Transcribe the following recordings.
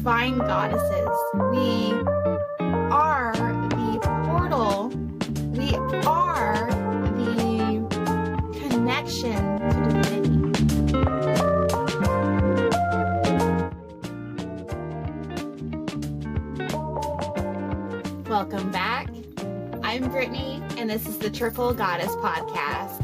divine goddesses. We are the portal. We are the connection to divinity. Welcome back. I'm Brittany, and this is the Triple Goddess Podcast.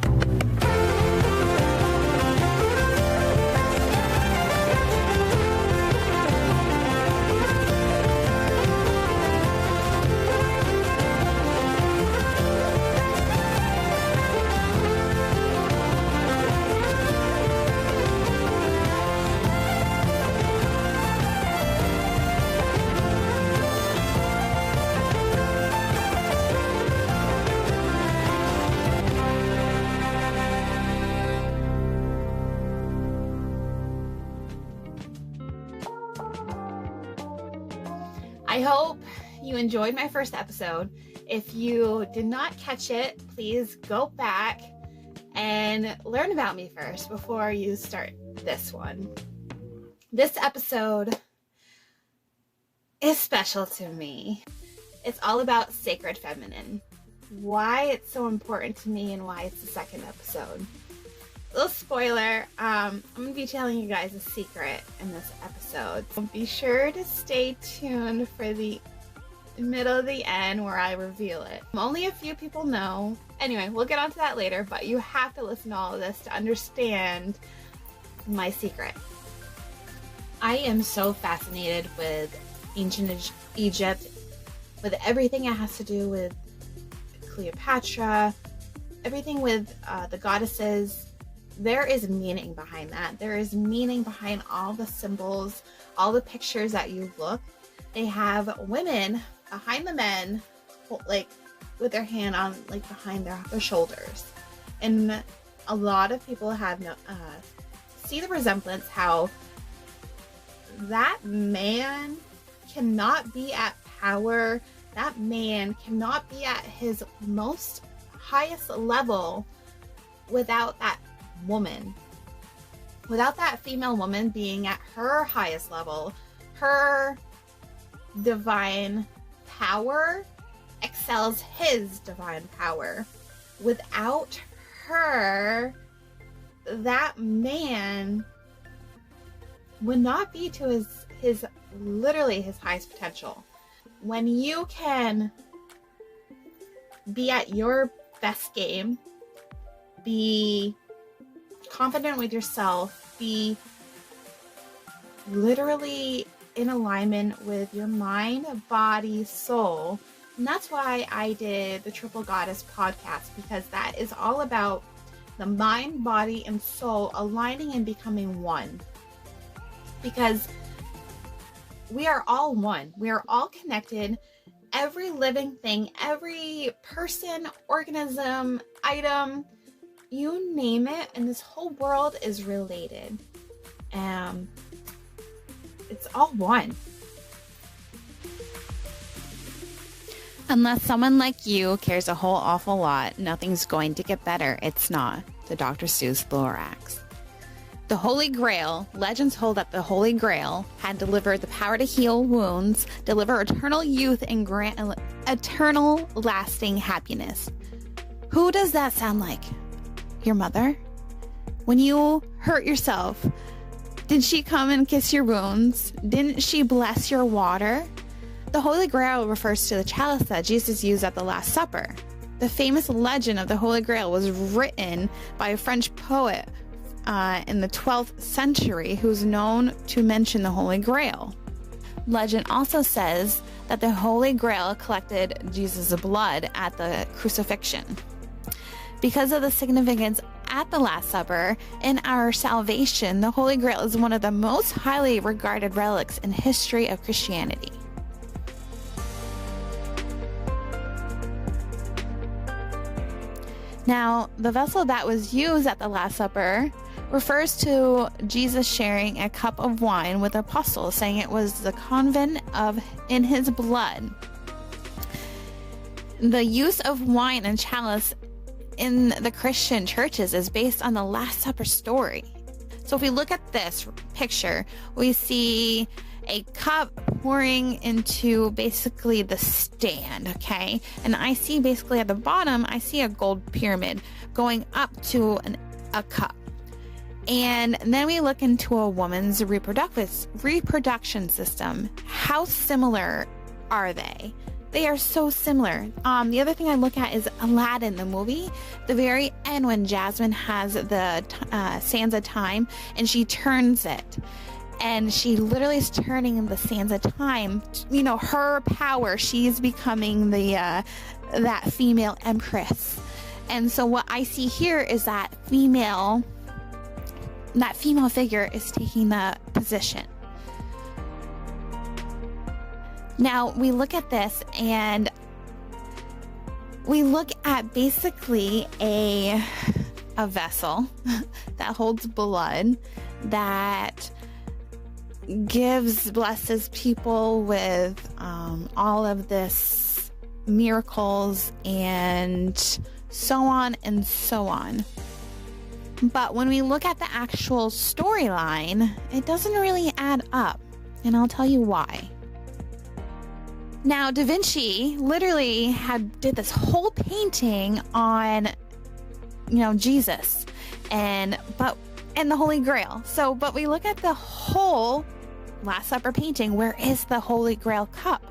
I hope you enjoyed my first episode. If you did not catch it, please go back and learn about me first before you start this one. This episode is special to me. It's all about sacred feminine, why it's so important to me and why it's the second episode. Little spoiler, I'm going to be telling you guys a secret in this episode. So be sure to stay tuned for the middle of the end where I reveal it. Only a few people know. Anyway, we'll get onto that later, but you have to listen to all of this to understand my secret. I am so fascinated with ancient Egypt, with everything it has to do with Cleopatra, everything with the goddesses. There is meaning behind that. There is meaning behind all the symbols, all the pictures that you look. They have women behind the men, like with their hand on, like behind their shoulders. And a lot of people have see the resemblance how that man cannot be at power. That man cannot be at his most highest level without that woman, without that female woman being at her highest level. Her divine power excels his divine power. Without her, that man would not be to his literally his highest potential. When you can be at your best game, be confident with yourself, be literally in alignment with your mind, body, soul. And that's why I did the Triple Goddess Podcast, because that is all about the mind, body, and soul aligning and becoming one. Because we are all one. We are all connected. Every living thing, every person, organism, item, you name it, and this whole world is related. It's all one. Unless someone like you cares a whole awful lot, nothing's going to get better. It's not. The Dr. Seuss Lorax. The Holy Grail, legends hold that the Holy Grail had delivered the power to heal wounds, deliver eternal youth, and grant eternal lasting happiness. Who does that sound like? Your mother? When you hurt yourself, did she come and kiss your wounds? Didn't she bless your water? The Holy Grail refers to the chalice that Jesus used at the Last Supper. The famous legend of the Holy Grail was written by a French poet in the 12th century who's known to mention the Holy Grail. Legend also says that the Holy Grail collected Jesus' blood at the crucifixion. Because of the significance at the Last Supper in our salvation, the Holy Grail is one of the most highly regarded relics in history of Christianity. Now, the vessel that was used at the Last Supper refers to Jesus sharing a cup of wine with the apostles, saying it was the convent in his blood. The use of wine and chalice in the Christian churches is based on the Last Supper story. So if we look at this picture, we see a cup pouring into basically the stand, okay? And I see basically at the bottom, I see a gold pyramid going up to a cup. And then we look into a woman's reproduction system. How similar are they? They are so similar. The other thing I look at is Aladdin, the movie. The very end when Jasmine has the sands of time and she turns it. And she literally is turning the sands of time. You know, her power, she's becoming that female empress. And so what I see here is that female figure is taking that position. Now we look at this and we look at basically a vessel that holds blood, that blesses people with all of this miracles and so on and so on. But when we look at the actual storyline, it doesn't really add up, and I'll tell you why. Now, Davinci literally did this whole painting on, Jesus and the Holy Grail. But we look at the whole Last Supper painting. Where is the Holy Grail cup?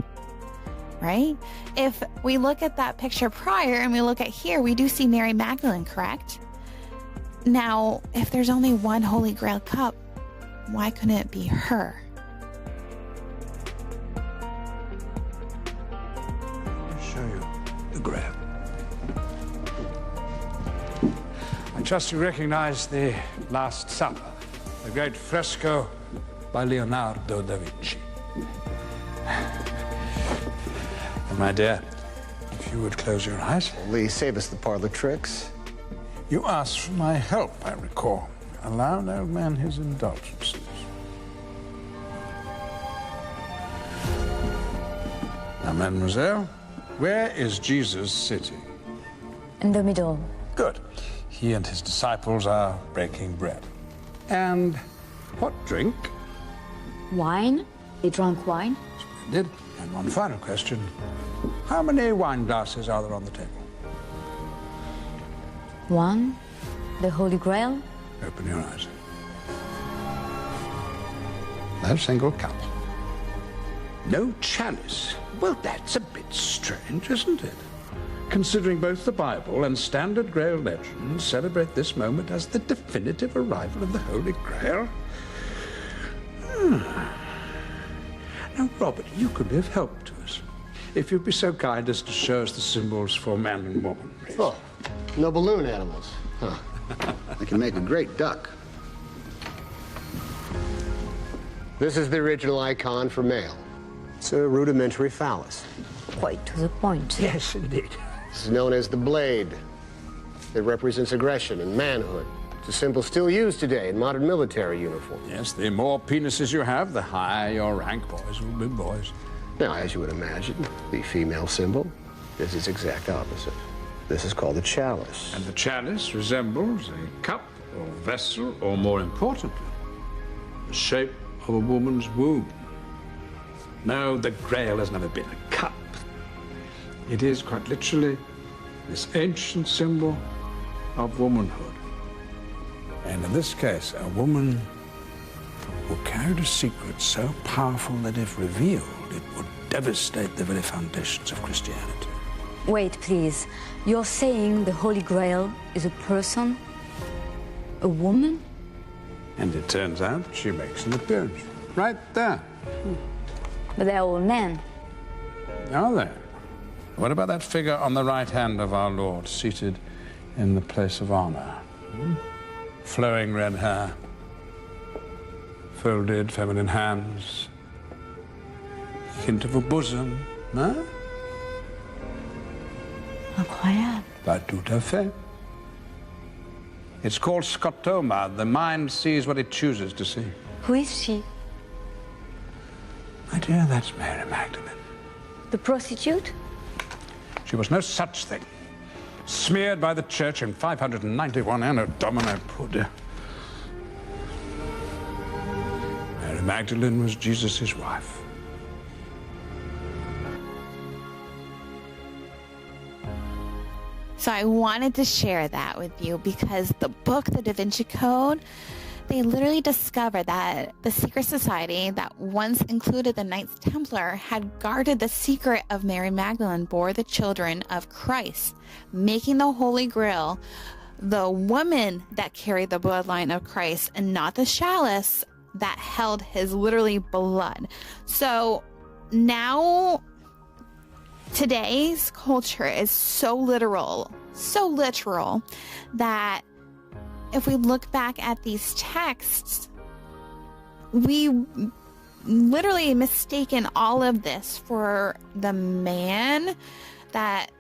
Right? If we look at that picture prior and we look at here, we do see Mary Magdalene, correct? Now, if there's only one Holy Grail cup, why couldn't it be her? The Grail. I trust you recognize the Last Supper, the great fresco by Leonardo da Vinci. And my dear, if you would close your eyes. Lee, save us the parlor tricks. You asked for my help, I recall. Allow an old man his indulgences. Now, mademoiselle, where is Jesus sitting? In the middle. Good. He and his disciples are breaking bread. And what drink? Wine? They drank wine? Splendid. And one final question. How many wine glasses are there on the table? One. The Holy Grail? Open your eyes. No single cup. No chalice. Well, that's a bit strange, isn't it? Considering both the Bible and standard Grail legends celebrate this moment as the definitive arrival of the Holy Grail. Now, Robert, you could be of help to us. If you'd be so kind as to show us the symbols for man and woman. Please. Oh, no balloon animals. Huh. They can make a great duck. This is the original icon for male. It's a rudimentary phallus. Quite to the point. Yes, indeed. This is known as the blade. It represents aggression and manhood. It's a symbol still used today in modern military uniforms. Yes, the more penises you have, the higher your rank. Boys will be boys. Now, as you would imagine, the female symbol is its exact opposite. This is called the chalice. And the chalice resembles a cup or vessel, or more importantly, the shape of a woman's womb. No, the Grail has never been a cup. It is quite literally this ancient symbol of womanhood. And in this case, a woman who carried a secret so powerful that if revealed, it would devastate the very foundations of Christianity. Wait, please. You're saying the Holy Grail is a person? A woman? And it turns out she makes an appearance. Right there. But they're all men. Are they? What about that figure on the right hand of our Lord, seated in the place of honor? Flowing red hair, folded feminine hands, hint of a bosom, no? Incroyable. Pas tout à fait. It's called scotoma. The mind sees what it chooses to see. Who is she? My dear, that's Mary Magdalene. The prostitute? She was no such thing. Smeared by the church in 591 Anno Domini, poor dear. Mary Magdalene was Jesus' wife. So I wanted to share that with you because the book, The Davinci Code, they literally discovered that the secret society that once included the Knights Templar had guarded the secret of Mary Magdalene bore the children of Christ, making the Holy Grail the woman that carried the bloodline of Christ and not the chalice that held his literally blood. So now today's culture is so literal that if we look back at these texts, we literally mistaken all of this for the man that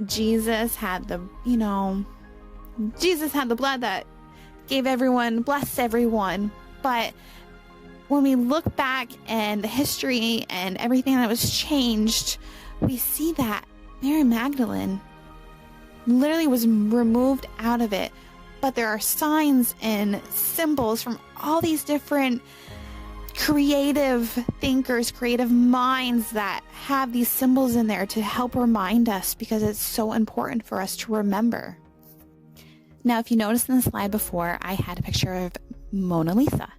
Jesus had Jesus had the blood that gave everyone, blessed everyone. But when we look back and the history and everything that was changed, we see that Mary Magdalene literally was removed out of it. But there are signs and symbols from all these different creative thinkers, creative minds that have these symbols in there to help remind us, because it's so important for us to remember. Now, if you noticed in the slide before, I had a picture of Mona Lisa.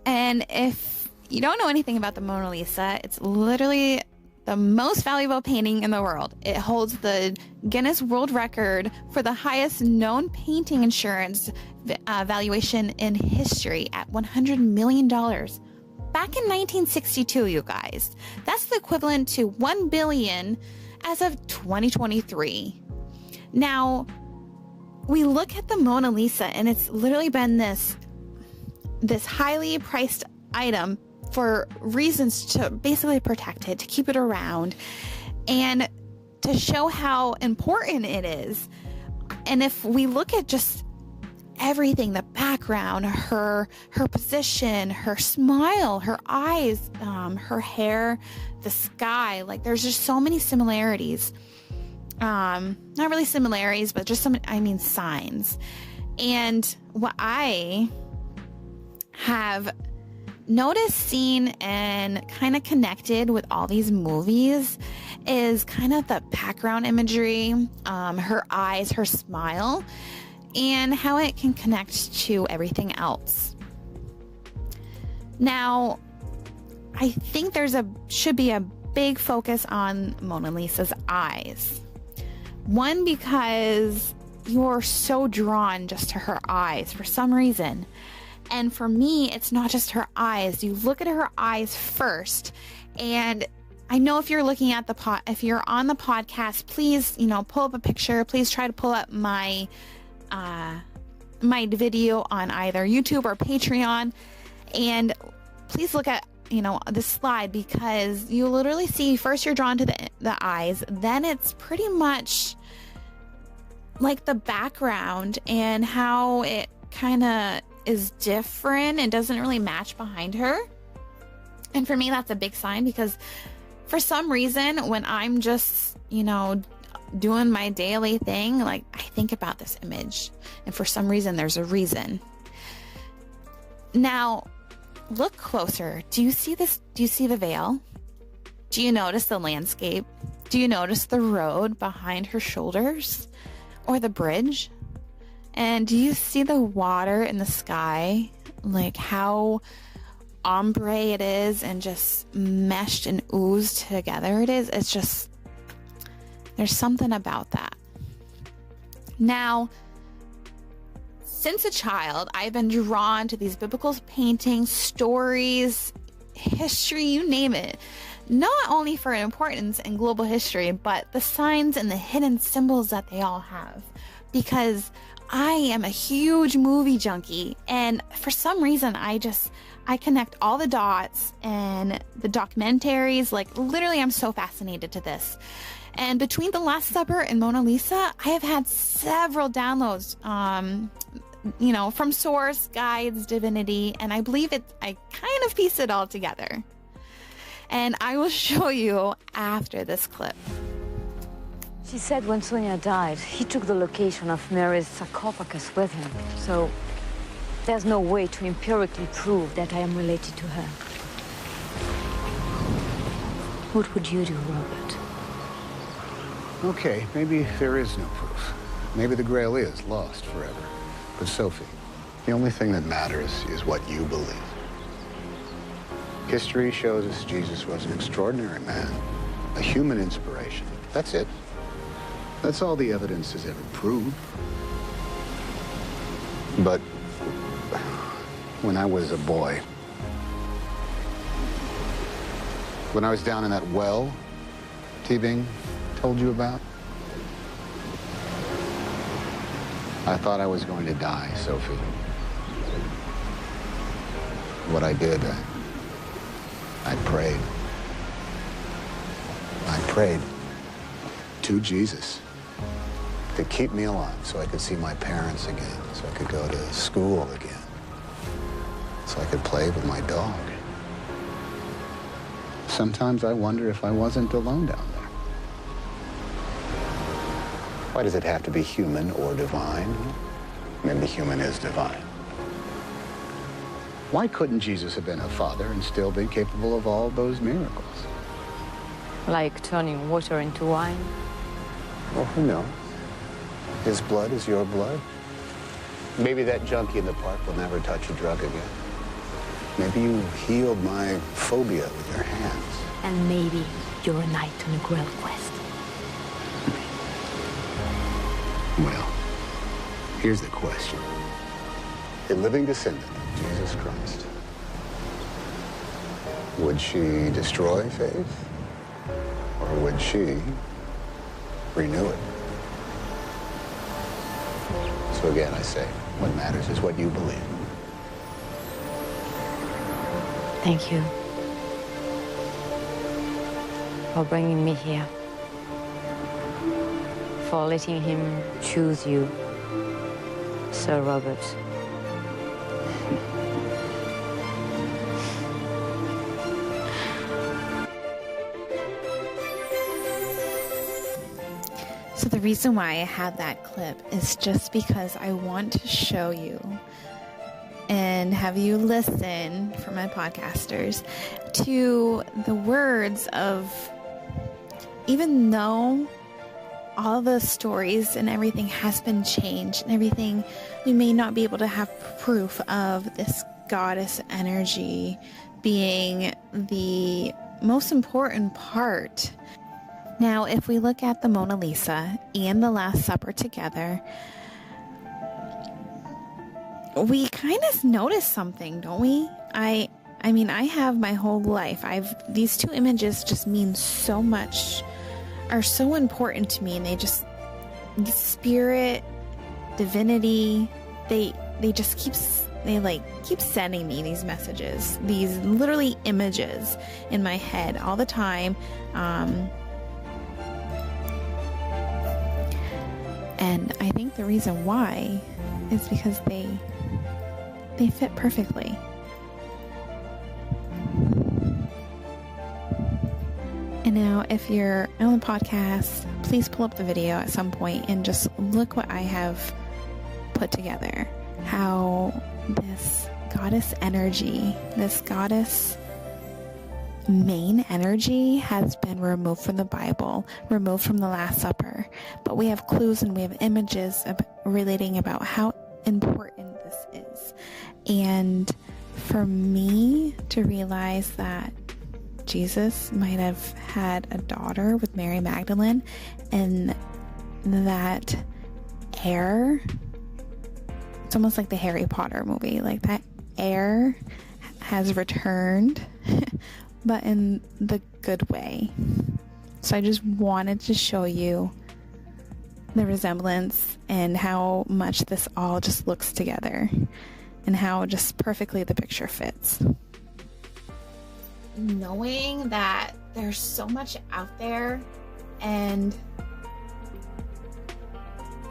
And if you don't know anything about the Mona Lisa, it's literally the most valuable painting in the world. It holds the Guinness World Record for the highest known painting insurance valuation in history at $100 million. Back in 1962, you guys. That's the equivalent to $1 billion as of 2023. Now, we look at the Mona Lisa, and it's literally been this highly priced item for reasons to basically protect it, to keep it around, and to show how important it is. And if we look at just everything, the background, her position, her smile, her eyes, her hair, the sky, like there's just so many similarities. Not really similarities, but just signs. And what I have noticed, seen, and kind of connected with all these movies is kind of the background imagery, her eyes, her smile, and how it can connect to everything else. Now, I think should be a big focus on Mona Lisa's eyes. One, because you're so drawn just to her eyes for some reason. And for me, it's not just her eyes. You look at her eyes first. And I know if you're looking at if you're on the podcast, please, pull up a picture. Please try to pull up my video on either YouTube or Patreon. And please look at, this slide, because you literally see first you're drawn to the eyes. Then it's pretty much like the background and how it kind of is different and doesn't really match behind her. And for me, that's a big sign, because for some reason, when I'm just, doing my daily thing, like I think about this image, and for some reason, there's a reason. Now, look closer. Do you see this? Do you see the veil? Do you notice the landscape? Do you notice the road behind her shoulders, or the bridge? And do you see the water in the sky? Like how ombre it is and just meshed and oozed together it is. It's just, there's something about that. Now, since a child, I've been drawn to these biblical paintings, stories, history, you name it. Not only for importance in global history, but the signs and the hidden symbols that they all have. Because I am a huge movie junkie, and for some reason I connect all the dots and the documentaries. Like literally, I'm so fascinated to this. And between The Last Supper and Mona Lisa, I have had several downloads, from source, guides, divinity, and I believe I kind of piece it all together. And I will show you after this clip. She said when Sonia died, he took the location of Mary's sarcophagus with him. So There's no way to empirically prove that I am related to her. What would you do, Robert? Okay, maybe there is no proof. Maybe the Grail is lost forever. But Sophie, the only thing that matters is what you believe. History shows us Jesus was an extraordinary man, a human inspiration. That's it. That's all the evidence has ever proved. But when I was a boy, when I was down in that well T-Bing told you about, I thought I was going to die, Sophie. What I did, I prayed. I prayed to Jesus to keep me alive so I could see my parents again, so I could go to school again, so I could play with my dog. Sometimes I wonder if I wasn't alone down there. Why does it have to be human or divine? Maybe human is divine. Why couldn't Jesus have been a father and still been capable of all those miracles? Like turning water into wine? Well, who knows? His blood is your blood. Maybe that junkie in the park will never touch a drug again. Maybe you healed my phobia with your hands. And maybe you're a knight on a Grail quest. Well, here's the question. A living descendant of Jesus Christ, would she destroy faith? Or would she renew it? So again, I say, what matters is what you believe. Thank you for bringing me here, for letting him choose you, Sir Robert. So the reason why I had that clip is just because I want to show you and have you listen, for my podcasters, to the words of, even though all the stories and everything has been changed and everything, we may not be able to have proof of this goddess energy being the most important part. Now, if we look at the Mona Lisa and the Last Supper together, we kind of notice something, don't we? I mean, I have my whole life. These two images just mean so much, are so important to me, and they just, spirit, divinity, they just keep sending me these messages, these literally images in my head all the time. And I think the reason why is because they fit perfectly. And now, if you're on the podcast, please pull up the video at some point and just look what I have put together. How this goddess energy, this goddess main energy has been removed from the Bible, removed from the Last Supper. But we have clues and we have images relating about how important this is. And for me to realize that Jesus might have had a daughter with Mary Magdalene, and that heir, it's almost like the Harry Potter movie, like that heir has returned, but in the good way. So I just wanted to show you the resemblance and how much this all just looks together and how just perfectly the picture fits. Knowing that there's so much out there and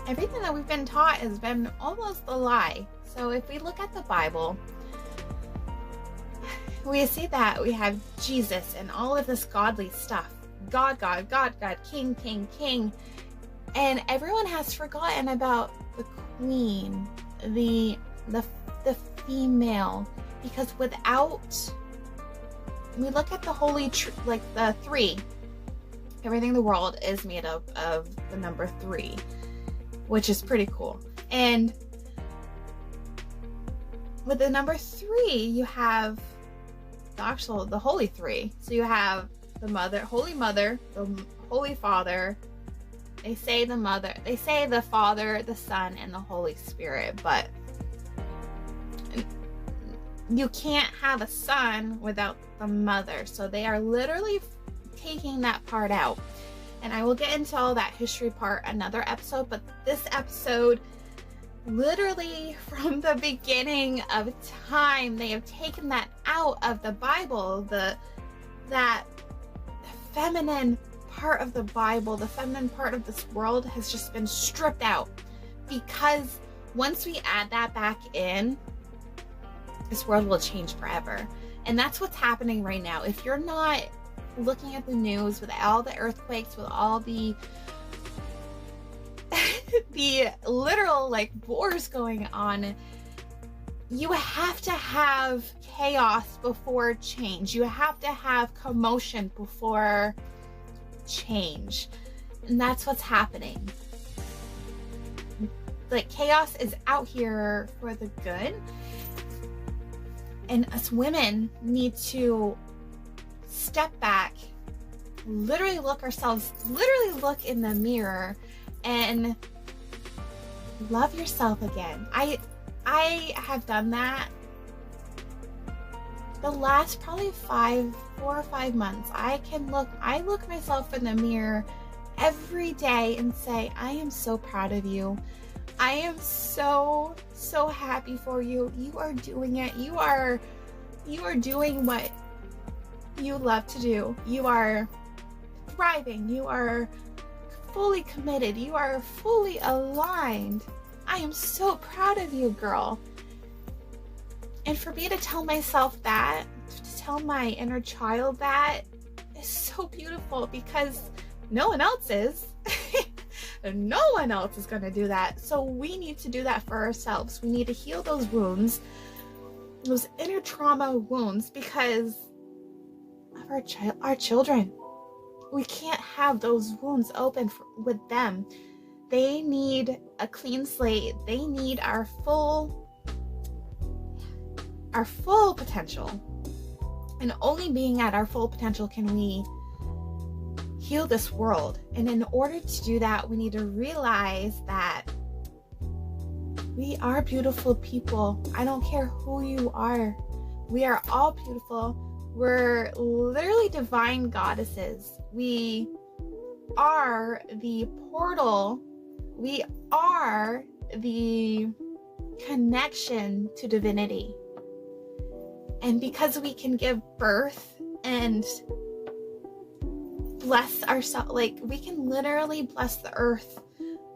everything that we've been taught has been almost a lie. So if we look at the Bible, we see that we have Jesus and all of this godly stuff. God, God, God, God, King, King, King. And everyone has forgotten about the queen, the the female, because without, we look at the holy, like the 3, everything in the world is made up of the number 3, which is pretty cool. And with the number 3, you have the holy 3. So you have the mother, holy mother, the holy father. They say the mother, they say the Father, the Son, and the Holy Spirit, but you can't have a son without the mother. So they are literally taking that part out. And I will get into all that history part another episode, but this episode, literally from the beginning of time, they have taken that out of the Bible. That feminine part of the Bible, the feminine part of this world has just been stripped out, because once we add that back in, this world will change forever. And that's what's happening right now. If you're not looking at the news with all the earthquakes, with all the the literal like wars going on, you have to have chaos before change. You have to have commotion before change. And that's what's happening. Like, chaos is out here for the good. And us women need to step back, literally look in the mirror and love yourself again. I have done that the last probably 4 or 5 months. I look myself in the mirror every day and say, I am so proud of you. I am so happy for you. You are doing it. You are doing what you love to do. You are thriving. You are fully committed. You are fully aligned. I am so proud of you, girl. And for me to tell myself that, to tell my inner child that, is so beautiful, because no one else is. No one else is going to do that. So we need to do that for ourselves. We need to heal those wounds, those inner trauma wounds, because of our children. We can't have those wounds open with them. They need a clean slate. They need our full potential. And only being at our full potential can we heal this world. And in order to do that, we need to realize that we are beautiful people. I don't care who you are. We are all beautiful. We're literally divine goddesses. We are the portal. We are the connection to divinity. And because we can give birth and bless ourselves, like, we can literally bless the earth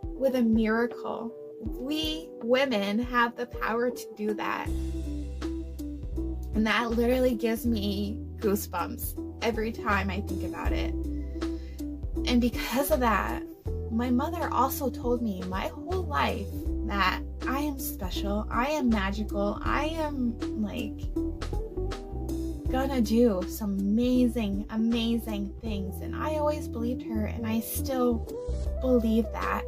with a miracle. We women have the power to do that. And that literally gives me goosebumps every time I think about it. And because of that, my mother also told me my whole life that I am special, I am magical, I am like gonna do some amazing things. And I always believed her, and I still believe that.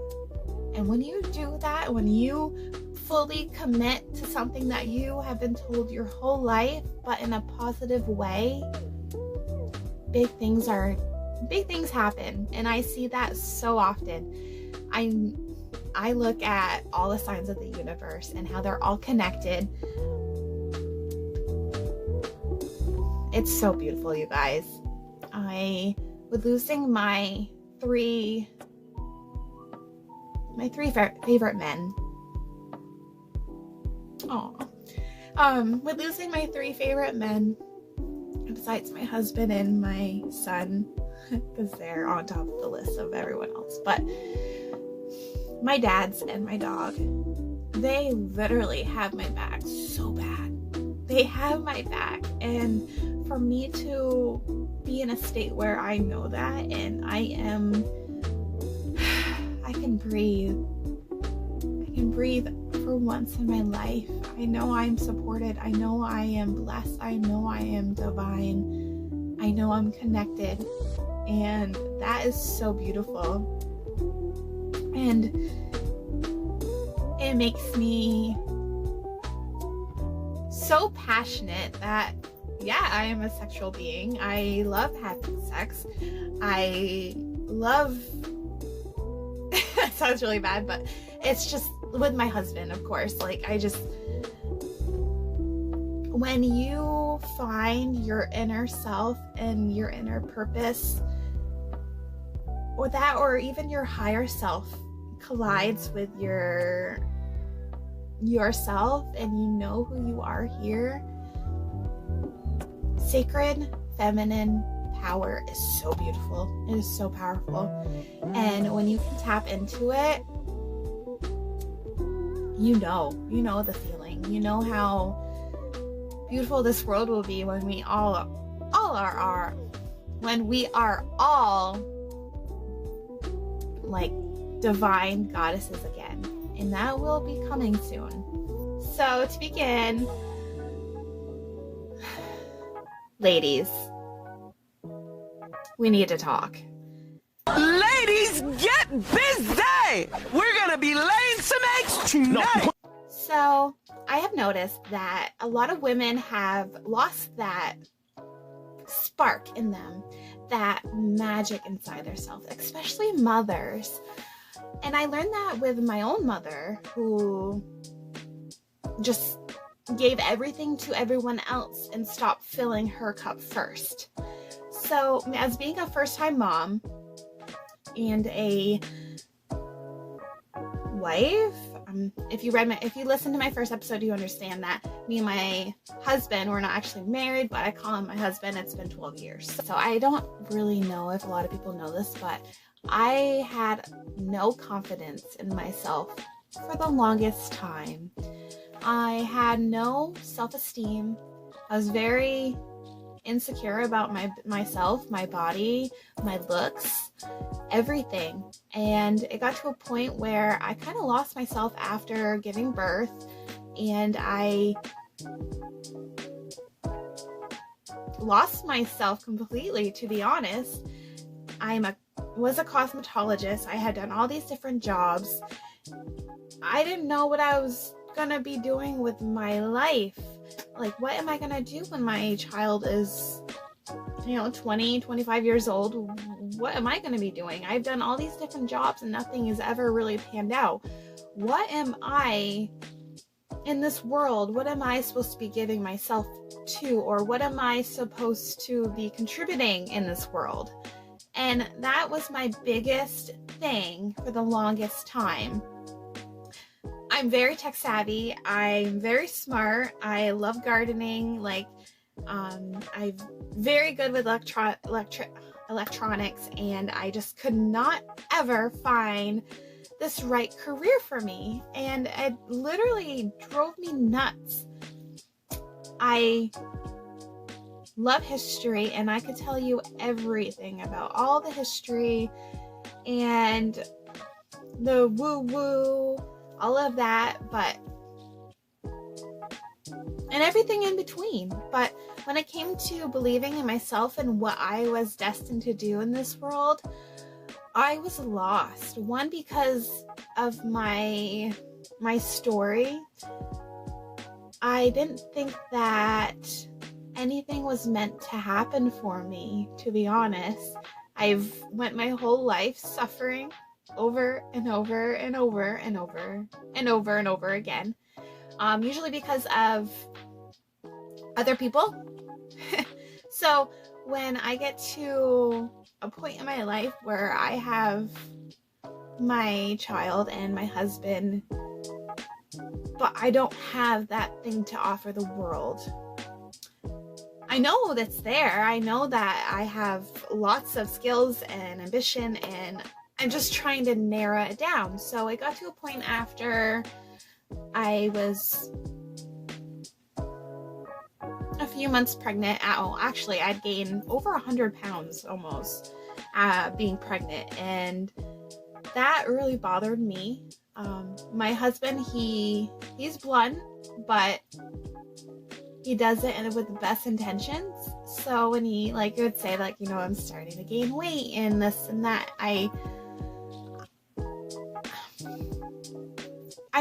And when you do that, when you fully commit to something that you have been told your whole life, but in a positive way, big things happen. And I see that so often. I look at all the signs of the universe and how they're all connected. It's so beautiful, you guys. With losing my three favorite men. With losing my 3 favorite men, besides my husband and my son, because they're on top of the list of everyone else, but my dad's and my dog, they literally have my back so bad. They have my back. And for me to be in a state where I know that, and I can breathe for once in my life, I know I'm supported. I know I am blessed. I know I am divine. I know I'm connected. And that is so beautiful. And it makes me so passionate that, yeah, I am a sexual being. I love having sex. I love, it sounds really bad, but it's just with my husband, of course. Like, when you find your inner self and your inner purpose, or even your higher self collides with yourself, and you know who you are here, sacred feminine power is so beautiful. It is so powerful. And when you can tap into it, you know the feeling. You know how beautiful this world will be when we when we are all like divine goddesses again. And that will be coming soon. So to begin, ladies, we need to talk. Ladies, get busy! We're gonna be laying some eggs tonight! So I have noticed that a lot of women have lost that spark in them, that magic inside themselves, especially mothers. And I learned that with my own mother, who just gave everything to everyone else and stopped filling her cup first. So as being a first-time mom and a wife, if you listen to my first episode, you understand that me and my husband, we're not actually married, but I call him my husband. It's been 12 years. So I don't really know if a lot of people know this, but I had no confidence in myself for the longest time. I had no self-esteem. I was very insecure about myself, my body, my looks, everything. And it got to a point where I kind of lost myself after giving birth, and I lost myself completely, to be honest. Was a cosmetologist. I had done all these different jobs. I didn't know what I was gonna be doing with my life. Like, what am I gonna do when my child is, 20, 25 years old? What am I gonna be doing? I've done all these different jobs and nothing has ever really panned out. What am I in this world? What am I supposed to be giving myself to? Or what am I supposed to be contributing in this world? And that was my biggest thing for the longest time. I'm very tech savvy. I'm very smart. I love gardening. I'm very good with electronics, and I just could not ever find this right career for me. And it literally drove me nuts. I love history, and I could tell you everything about all the history and the woo-woo, all of that, and everything in between. But when it came to believing in myself and what I was destined to do in this world, I was lost. One, because of my story. I didn't think that anything was meant to happen for me, to be honest. I've went my whole life suffering over and over and over and over and over and over again. Usually because of other people. So when I get to a point in my life where I have my child and my husband, but I don't have that thing to offer the world. I know that's there. I know that I have lots of skills and ambition, and I'm just trying to narrow it down. So it got to a point after I was a few months pregnant. Actually, I'd gained over 100 pounds almost being pregnant, and that really bothered me. My husband, he's blunt, but he does it with the best intentions. So when he would say I'm starting to gain weight and this and that, I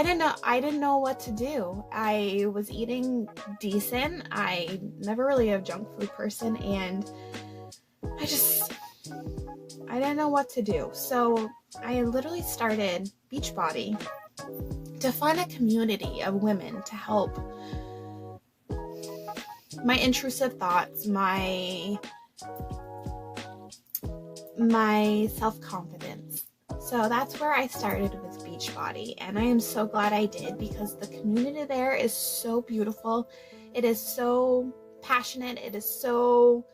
didn't know what to do. I was eating decent. I never really a junk food person, and I didn't know what to do. So I literally started Beachbody to find a community of women to help my intrusive thoughts, my self-confidence. So that's where I started with Beachbody, and I am so glad I did, because the community there is so beautiful. It is so passionate. It is so,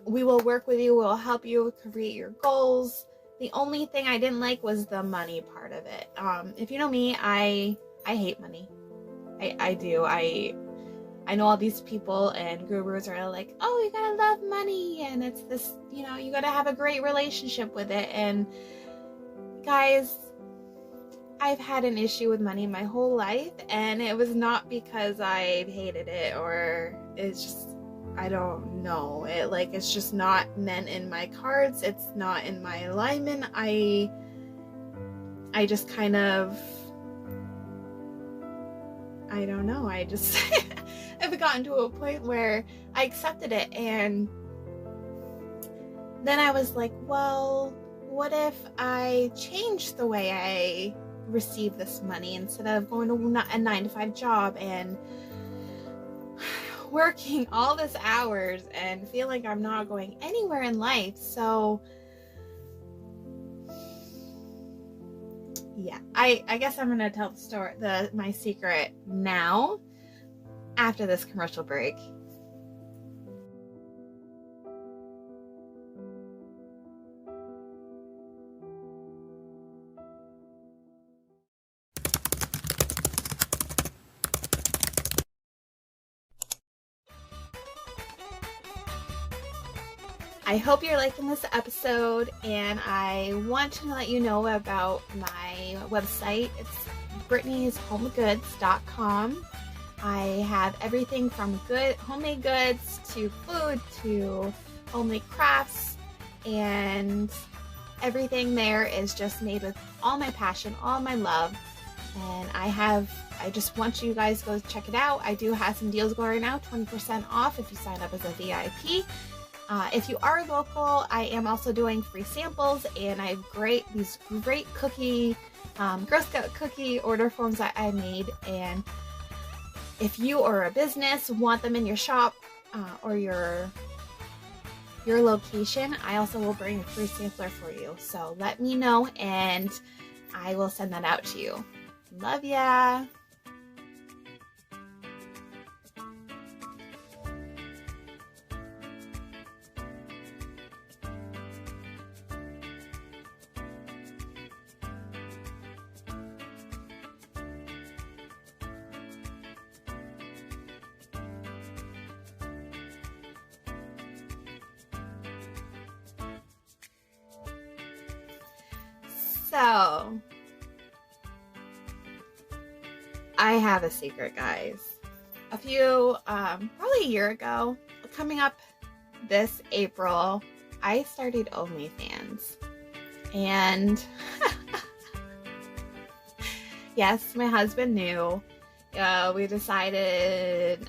we will work with you, we'll help you create your goals. The only thing I didn't like was the money part of it. If you know me, I hate money. I do. I know all these people and gurus are like, oh, you gotta love money, and it's this, you gotta have a great relationship with it. And guys, I've had an issue with money my whole life, and it was not because I hated it, or it's just, I don't know, it's just not meant in my cards. It's not in my alignment. I just kind of, I don't know, I just I've gotten to a point where I accepted it, and then I was like, well, what if I change the way I receive this money, instead of going to a 9-to-5 job and working all this hours and feel like I'm not going anywhere in life. So yeah, I guess I'm gonna tell the story, my secret now, after this commercial break. I hope you're liking this episode, and I want to let you know about my website. It's brittanyshomegoods.com. I have everything from homemade goods to food to homemade crafts, and everything there is just made with all my passion, all my love. And I just want you guys to go check it out. I do have some deals going right now, 20% off if you sign up as a VIP. If you are local, I am also doing free samples, and I have these great cookie, Girl Scout cookie order forms that I made. And if you or a business want them in your shop or your location, I also will bring a free sampler for you. So let me know, and I will send that out to you. Love ya! So, I have a secret, guys. Probably a year ago, coming up this April, I started OnlyFans. And yes, my husband knew. We decided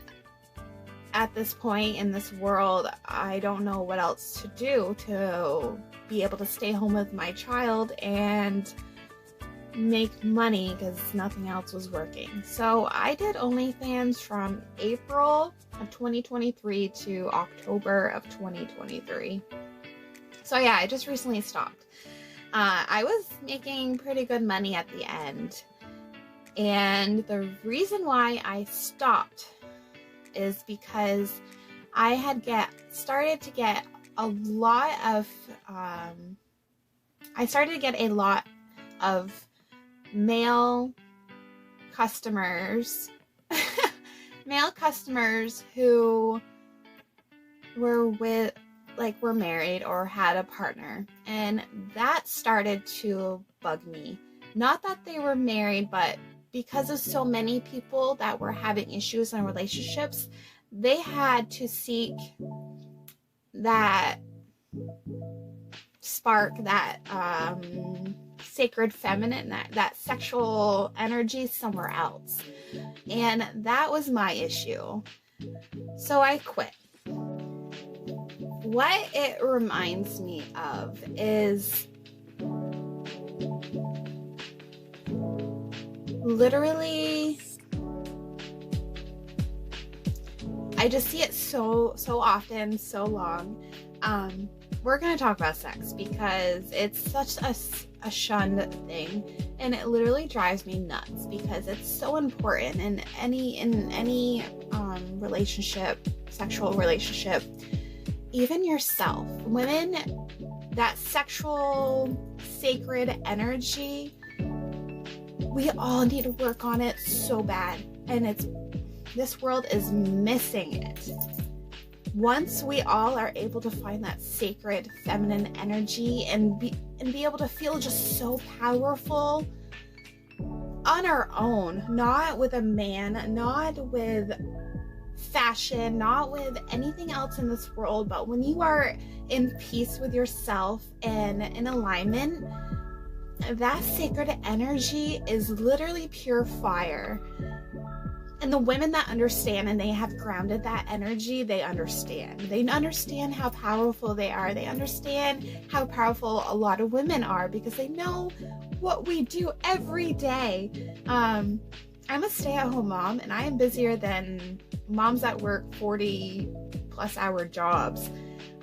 at this point in this world, I don't know what else to do to be able to stay home with my child and make money, because nothing else was working. So I did OnlyFans from April of 2023 to October of 2023. So yeah, I just recently stopped. I was making pretty good money at the end, and the reason why I stopped is because I had started to get a lot of male customers who were married or had a partner, and that started to bug me. Not that they were married, but because of so many people that were having issues in relationships, they had to seek that spark, that sacred feminine, that sexual energy somewhere else. And that was my issue. So I quit. What it reminds me of is literally, I just see it so often, so long. We're going to talk about sex because it's such a shunned thing, and it literally drives me nuts because it's so important in any relationship, sexual relationship, even yourself. Women, that sexual sacred energy, we all need to work on it so bad, and this world is missing it. Once we all are able to find that sacred feminine energy and be able to feel just so powerful on our own, not with a man, not with fashion, not with anything else in this world, but when you are in peace with yourself and in alignment, that sacred energy is literally pure fire. And the women that understand and they have grounded that energy, they understand. They understand how powerful they are. They understand how powerful a lot of women are because they know what we do every day. I'm a stay-at-home mom, and I am busier than moms that work 40+ hour jobs.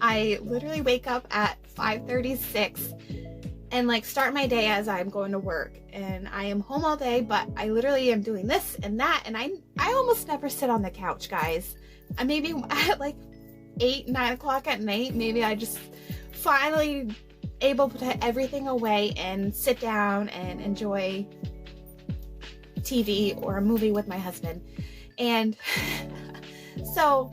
I literally wake up at 5:36 and like start my day as I'm going to work, and I am home all day, but I literally am doing this and that, and I almost never sit on the couch, guys. Maybe at like 8-9 o'clock at night, maybe I just finally able to put everything away and sit down and enjoy TV or a movie with my husband. And so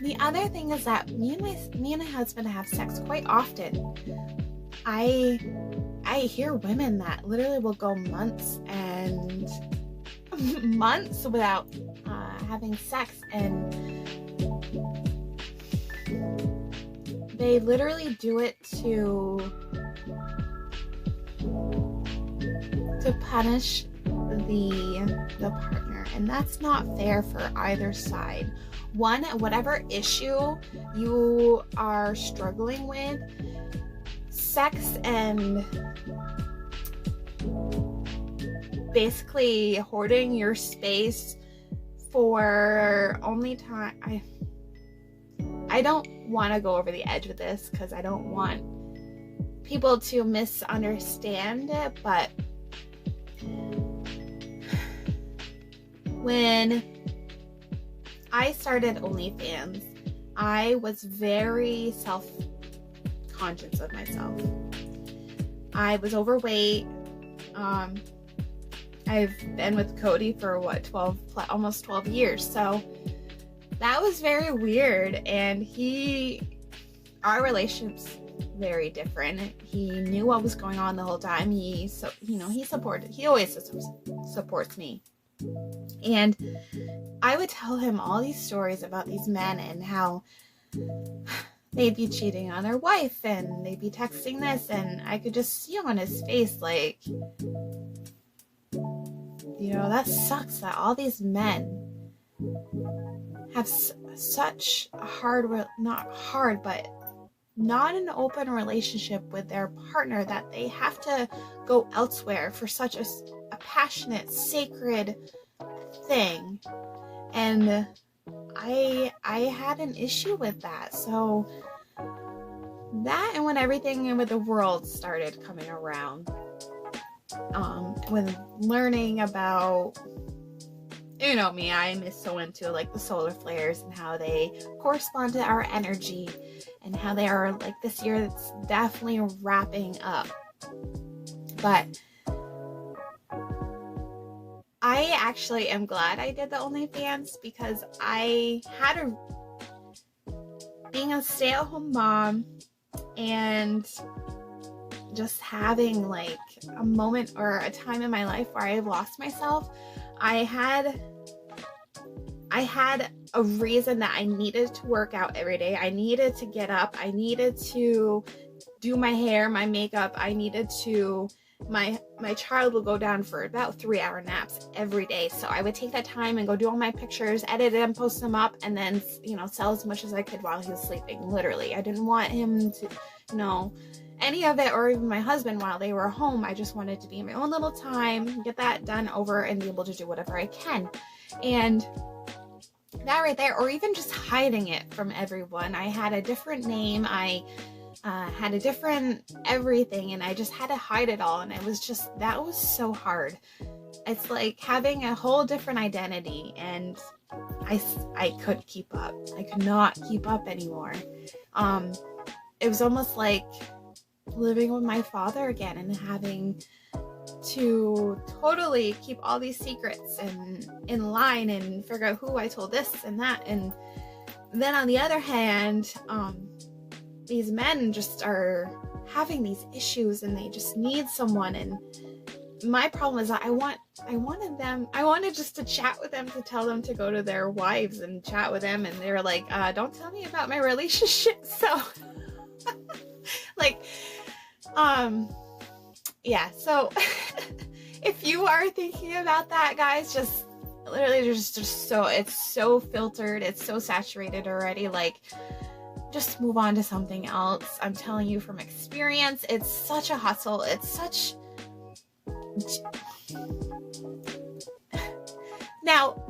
the other thing is that me and my husband have sex quite often. I hear women that literally will go months and months without having sex, and they literally do it to punish the partner, and that's not fair for either side. One, whatever issue you are struggling with, sex and basically hoarding your space for only time. I don't want to go over the edge with this because I don't want people to misunderstand it, but when I started OnlyFans, I was very self-conscious of myself. I was overweight. I've been with Cody for almost 12 years. So that was very weird. And our relationship's very different. He knew what was going on the whole time. He always supports me. And I would tell him all these stories about these men and how they'd be cheating on their wife and they'd be texting this, and I could just see on his face like, that sucks that all these men have such a not an open relationship with their partner, that they have to go elsewhere for such a passionate, sacred thing. And I had an issue with that. So that, and when everything with the world started coming around, when learning about, me, I'm so into like the solar flares and how they correspond to our energy and how they are like this year it's definitely wrapping up. But I actually am glad I did the OnlyFans because I had being a stay-at-home mom and just having like a moment or a time in my life where I've lost myself, I had a reason that I needed to work out every day. I needed to get up. I needed to do my hair, my makeup. I needed to, my child will go down for about 3-hour naps every day. So I would take that time and go do all my pictures, edit them, post them up, and then, you know, sell as much as I could while he was sleeping. Literally, I didn't want him to, you know, any of it, or even my husband while they were home. I just wanted to be in my own little time, get that done over, and be able to do whatever I can. And that right there, or even just hiding it from everyone. I had a different name. I had a different everything, and I just had to hide it all. And it was just, that was so hard. It's like having a whole different identity, and I couldn't keep up. I could not keep up anymore. It was almost like living with my father again and having to totally keep all these secrets and in line and figure out who I told this and that. And then on the other hand, these men just are having these issues and they just need someone. And my problem is that I wanted just to chat with them, to tell them to go to their wives and chat with them, and they're like, don't tell me about my relationship. So like, yeah, so if you are thinking about that, guys, just literally just so, it's so filtered, it's so saturated already, like, just move on to something else. I'm telling you from experience, it's such a hustle. It's such... Now,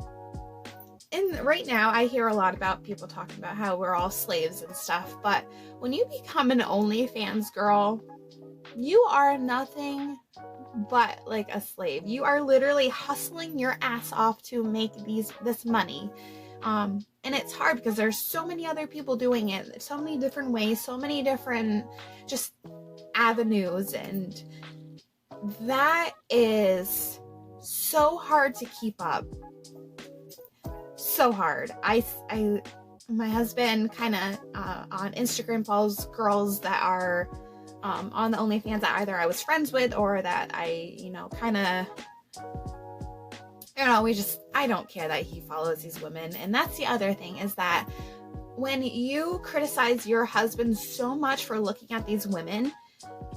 right now, I hear a lot about people talking about how we're all slaves and stuff, but when you become an OnlyFans girl, you are nothing but like a slave. You are literally hustling your ass off to make this money. And it's hard because there's so many other people doing it, so many different ways, so many different just avenues, and that is so hard to keep up. So hard. My husband kind of on Instagram follows girls that are on the OnlyFans that either I was friends with or that I, you know, kind of, you know, I don't care that he follows these women. And that's the other thing, is that when you criticize your husband so much for looking at these women,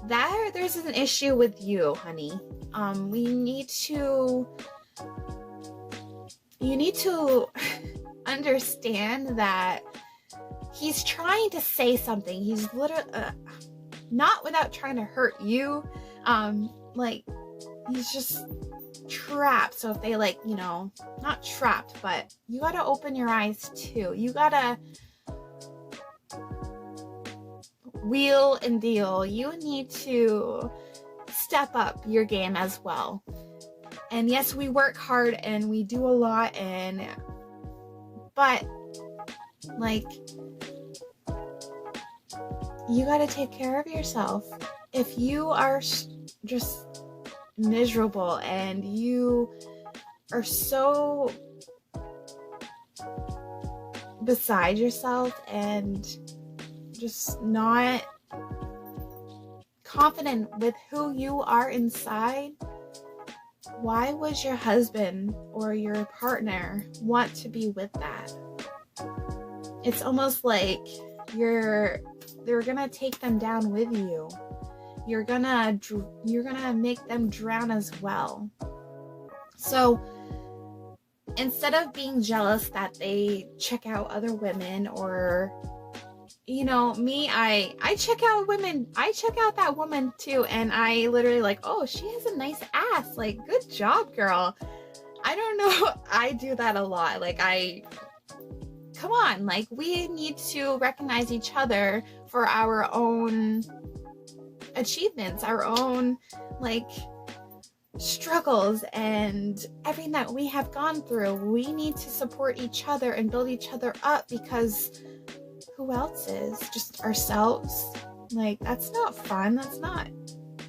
there's an issue with you, honey. You need to understand that he's trying to say something. He's literally, not without trying to hurt you. Like, he's just trapped. So if they, like, you know, not trapped, but you gotta open your eyes too. You gotta wheel and deal. You need to step up your game as well. And yes, we work hard and we do a lot, but like, you gotta take care of yourself. If you are just miserable and you are so beside yourself and just not confident with who you are inside, why would your husband or your partner want to be with that? It's almost like they're gonna take them down with you. You're gonna make them drown as well. So instead of being jealous that they check out other women, or, you know, me, I check out women. I check out that woman too, and I literally like, oh, she has a nice ass. Like, good job, girl. I don't know. I do that a lot. Like, come on. Like, we need to recognize each other for our own achievements, our own, like, struggles and everything that we have gone through. We need to support each other and build each other up, because who else is? Just ourselves? Like, that's not fun.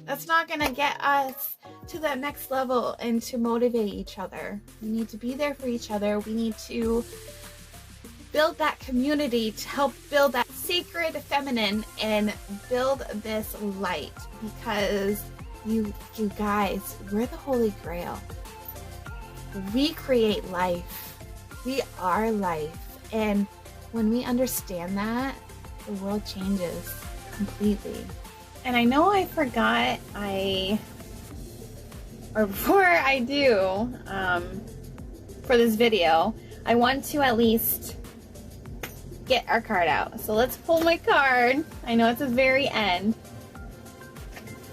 That's not gonna get us to that next level and to motivate each other. We need to be there for each other. We need to build that community to help build that sacred sacred feminine and build this light, because you guys, we're the Holy Grail. We create life. We are life. And when we understand that, the world changes completely. And I know I forgot before I do, for this video, I want to at least get our card out. So let's pull my card. I know it's the very end.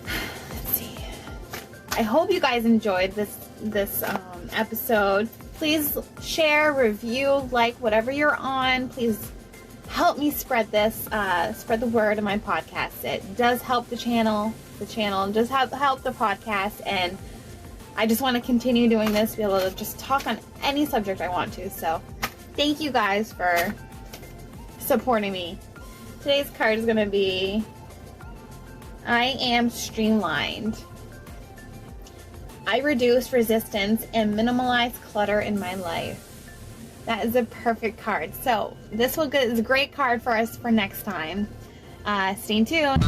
Let's see. I hope you guys enjoyed this episode. Please share, review, like whatever you're on. Please help me spread this, spread the word of my podcast. It does help the channel. The channel does help the podcast, and I just want to continue doing this, be able to just talk on any subject I want to. So thank you guys for supporting me. Today's card is going to be, I am streamlined. I reduce resistance and minimalize clutter in my life. That is a perfect card. So this is a great card for us for next time. Stay tuned.